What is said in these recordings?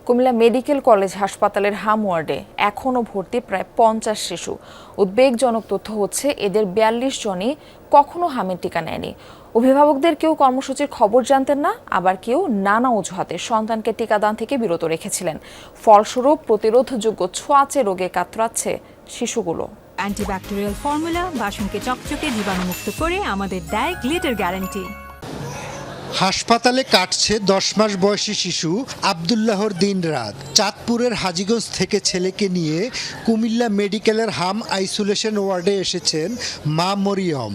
Comilla medical college হাসপাতালের হাম ওয়ার্ডে এখনও ভর্তি প্রায় 50 শিশু। উদ্বেগজনক তথ্য হচ্ছে এদের 42 জনই কখনো হামের টিকা নেয়নি। অভিভাবকদের কেউ কর্মসূচির খবর জানতেন না, আবার কেউ নানা অজুহাতে সন্তানকে টিকাদান থেকে বিরত রেখেছিলেন। ফলস্বরূপ প্রতিরোধযোগ্য ছোঁয়াচে রোগে কাতরাচ্ছে শিশুগুলো। অ্যান্টিব্যাকটেরিয়াল ফর্মুলা বাসনকে চকচকে জীবাণুমুক্ত করে আমাদের দেয় গ্লিটার গ্যারান্টি। হাসপাতালে কাটছে 10 মাস বয়সী শিশু আব্দুল্লাহর দিনরাত। চাঁদপুরের হাজীগঞ্জ থেকে ছেলেকে নিয়ে কুমিল্লা মেডিকেলের হাম আইসোলেশন ওয়ার্ডে এসেছেন মা মরিয়ম।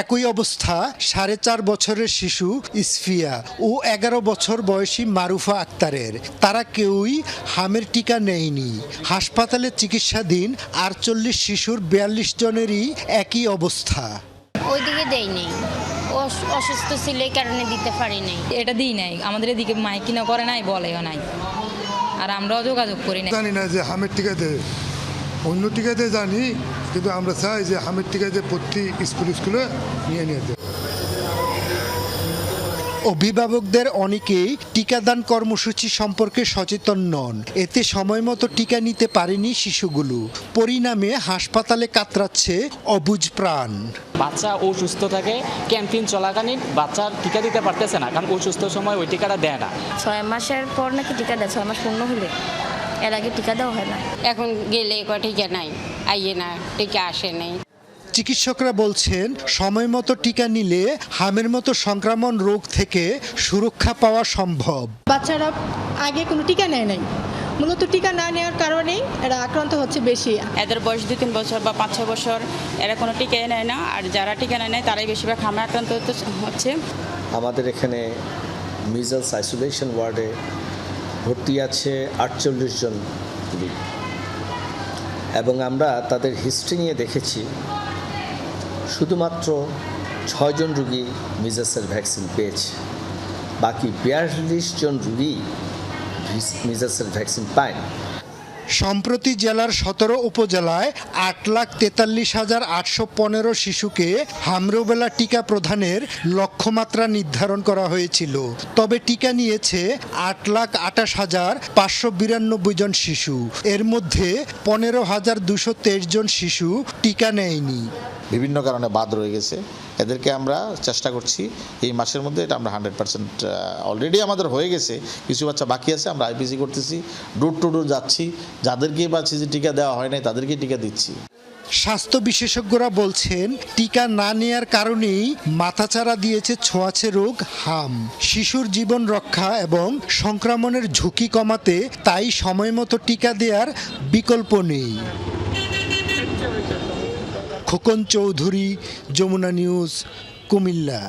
একই অবস্থা 4.5 বছরের শিশু ইসফিয়া ও 11 বছর বয়সী মারুফা আক্তারের। তারা কেউই হামের টিকা নেয়নি। হাসপাতালে চিকিৎসাধীন 48 শিশুর 42 জনেরই একই অবস্থা। ওইদিকে দেই নেই, অসুস্থ ছিল এই কারণে দিতে পারি নাই। এটা দিই নাই, আমাদের এদিকে মাইকিনও করে নাই, বলেও নাই, আর আমরাও যোগাযোগ করি না। জানি না যে হামের টিকা দেয়, অন্য টিকা দিয়ে জানি, কিন্তু আমরা চাই যে হামের টিকা দিয়ে প্রতি স্কুলে নিয়ে দেয়। অভিভাবকদের অনেকেই টিকাদান কর্মসূচি সম্পর্কে সচেতন নন। এতে সময়মতো টিকা নিতে পারেনি শিশুগুলো। পরিণামে হাসপাতালে কাতরাচ্ছে অবুঝ প্রাণ। বাচ্চা অসুস্থ থাকে, ক্যাম্পেইন চলাকালীন বাচ্চার টিকা দিতে পারতেছে না, কারণ অসুস্থ সময় ওই টিকাটা দেয় না। 6 মাসের পর নাকি টিকা দেয়, 6 মাস পূর্ণ হলে, এর আগে টিকা দেওয়া হয় না। এখন গেলে টিকা নাই, আইয়ে না, টিকা আসে নাই। চিকিৎসকরা বলছেন সময় মতো টিকা নিলে হামের মতো সংক্রমণ রোগ থেকে সুরক্ষা পাওয়া সম্ভব। বাচ্চারা আগে কোনো টিকা নেয় নাই, মূলত টিকা না নেওয়ার কারণেই এরা আক্রান্ত হচ্ছে বেশি। এদের বয়স 2-3 বছর বা 5-6 বছর, এরা কোনো টিকা নেয় না, আর যারা টিকা নেয় তারাই বেশিরভাগ হামে আক্রান্ত হচ্ছে। আমাদের এখানে মিজলস আইসোলেশন ওয়ার্ডে ভর্তি আছে 48 জন রোগী, এবং আমরা তাদের হিস্ট্রি নিয়ে দেখেছি শুধুমাত্র 6 জন রোগী মিজলসের ভ্যাকসিন পেয়েছে, বাকি 42 জন রোগী মিজলসের ভ্যাকসিন পায়নি। সম্প্রতি জেলার 17 উপজেলায় 8,43,815 শিশুকে হামরুবেলা টিকা প্রদানের লক্ষ্যমাত্রা নির্ধারণ করা হয়েছিল। তবে টিকা নিয়েছে 8,28,592 জন শিশু। এর মধ্যে 15,223 জন শিশু টিকা নেয়নি। বিভিন্ন কারণে বাদ রয়ে গেছে, এদেরকে আমরা চেষ্টা করছি এই মাসের মধ্যে এটা আমরা 100% অলরেডি আমাদের হয়ে গেছে, কিছু বাচ্চা বাকি আছে, আমরা আইপিসি করতেছি, ডোর টু ডোর যাচ্ছি, যাদেরকে পাচ্ছি যে টিকা দেওয়া হয় নাই তাদেরকে টিকা দিচ্ছি। স্বাস্থ্য বিশেষজ্ঞরা বলছেন টিকা না নেয়ার কারণেই মাথাচাড়া দিয়েছে ছোঁয়াচে রোগ হাম। শিশুর জীবন রক্ষা এবং সংক্রমণের ঝুঁকি কমাতে তাই সময়মতো টিকা দেওয়ার বিকল্প নেই। খোকন চৌধুরী, যমুনা নিউজ, কুমিল্লা।